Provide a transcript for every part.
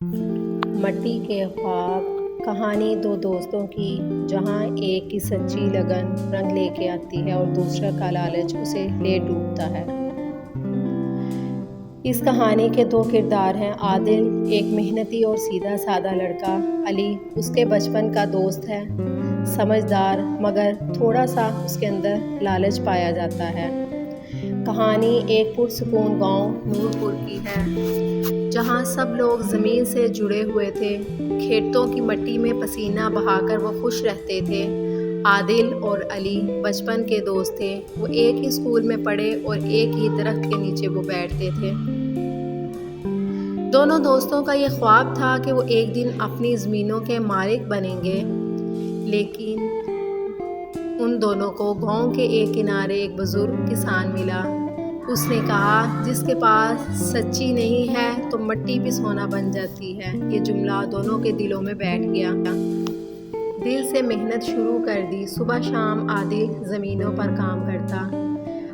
مٹی کے خواب کہانی دو دوستوں کی، جہاں ایک کی سچی لگن رنگ لے کے آتی ہے اور دوسرا کا لالچ اسے لے ڈوبتا ہے۔ اس کہانی کے دو کردار ہیں۔ عادل ایک محنتی اور سیدھا سادہ لڑکا، علی اس کے بچپن کا دوست ہے، سمجھدار مگر تھوڑا سا اس کے اندر لالچ پایا جاتا ہے۔ کہانی ایک پرسکون گاؤں نور پور کی ہے، جہاں سب لوگ زمین سے جڑے ہوئے تھے۔ کھیتوں کی مٹی میں پسینہ بہا کر وہ خوش رہتے تھے۔ عادل اور علی بچپن کے دوست تھے، وہ ایک ہی اسکول میں پڑھے اور ایک ہی درخت کے نیچے وہ بیٹھتے تھے۔ دونوں دوستوں کا یہ خواب تھا کہ وہ ایک دن اپنی زمینوں کے مالک بنیں گے، لیکن ان دونوں کو گاؤں کے ایک کنارے ایک بزرگ کسان ملا۔ اس نے کہا، جس کے پاس سچی نہیں ہے تو مٹی بھی سونا بن جاتی ہے۔ یہ جملہ دونوں کے دلوں میں بیٹھ گیا۔ دل سے محنت شروع کر دی۔ صبح شام عادل زمینوں پر کام کرتا۔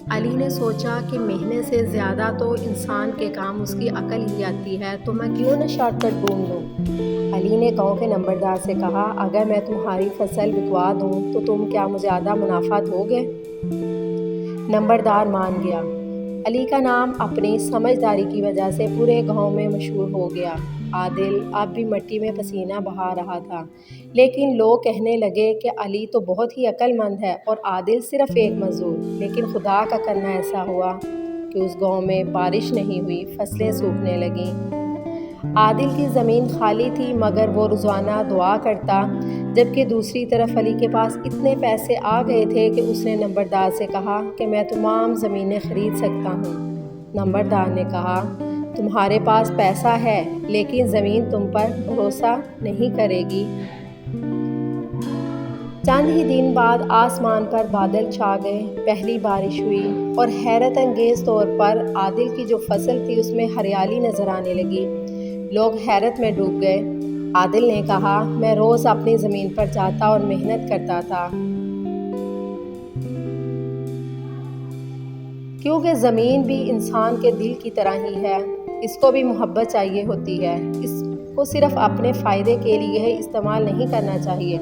علی نے سوچا کہ محنت سے زیادہ تو انسان کے کام اس کی عقل ہی آتی ہے، تو میں کیوں نہ شارٹ کٹ ڈھونڈ لوں۔ علی نے گاؤں کے نمبردار سے کہا، اگر میں تمہاری فصل بکوا دوں تو تم کیا مجھے آدھا منافع دو گے؟ نمبردار مان گیا۔ علی کا نام اپنی سمجھداری کی وجہ سے پورے گاؤں میں مشہور ہو گیا۔ عادل اب بھی مٹی میں پسینہ بہا رہا تھا، لیکن لوگ کہنے لگے کہ علی تو بہت ہی عقل مند ہے اور عادل صرف ایک مزدور۔ لیکن خدا کا کرنا ایسا ہوا کہ اس گاؤں میں بارش نہیں ہوئی، فصلیں سوکھنے لگیں۔ عادل کی زمین خالی تھی مگر وہ روزانہ دعا کرتا، جبکہ دوسری طرف علی کے پاس اتنے پیسے آ گئے تھے کہ اس نے نمبردار سے کہا کہ میں تمام زمینیں خرید سکتا ہوں۔ نمبردار نے کہا، تمہارے پاس پیسہ ہے لیکن زمین تم پر بھروسہ نہیں کرے گی۔ چند ہی دن بعد آسمان پر بادل چھا گئے، پہلی بارش ہوئی اور حیرت انگیز طور پر عادل کی جو فصل تھی اس میں ہریالی نظر آنے لگی۔ لوگ حیرت میں ڈوب گئے۔ عادل نے کہا، میں روز اپنی زمین پر جاتا اور محنت کرتا تھا، کیونکہ زمین بھی انسان کے دل کی طرح ہی ہے، اس کو بھی محبت چاہیے ہوتی ہے، اس کو صرف اپنے فائدے کے لیے ہی استعمال نہیں کرنا چاہیے۔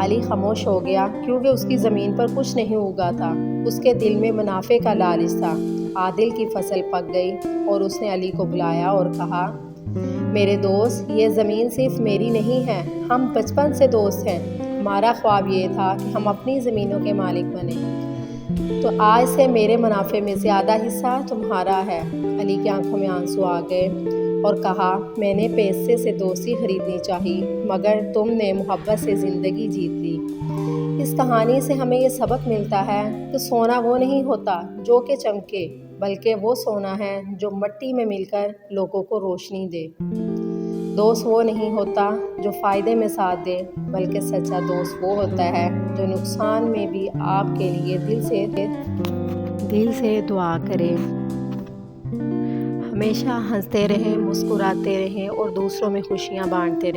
علی خاموش ہو گیا، کیونکہ اس کی زمین پر کچھ نہیں اگا تھا، اس کے دل میں منافع کا لالچ تھا۔ عادل کی فصل پک گئی اور اس نے علی کو بلایا اور کہا، میرے دوست، یہ زمین صرف میری نہیں ہے، ہم بچپن سے دوست ہیں۔ ہمارا خواب یہ تھا کہ ہم اپنی زمینوں کے مالک بنیں، تو آج سے میرے منافع میں سے آدھا حصہ تمہارا ہے۔ علی کی آنکھوں میں آنسو آ گئے اور کہا، میں نے پیسے سے دوستی خریدنی چاہی مگر تم نے محبت سے زندگی جیت لی۔ اس کہانی سے ہمیں یہ سبق ملتا ہے کہ سونا وہ نہیں ہوتا جو کہ چمکے، بلکہ وہ سونا ہے جو مٹی میں مل کر لوگوں کو روشنی دے۔ دوست وہ نہیں ہوتا جو فائدے میں ساتھ دے، بلکہ سچا دوست وہ ہوتا ہے جو نقصان میں بھی آپ کے لیے دل سے دعا کرے۔ ہمیشہ ہنستے رہیں، مسکراتے رہیں اور دوسروں میں خوشیاں بانٹتے رہیں۔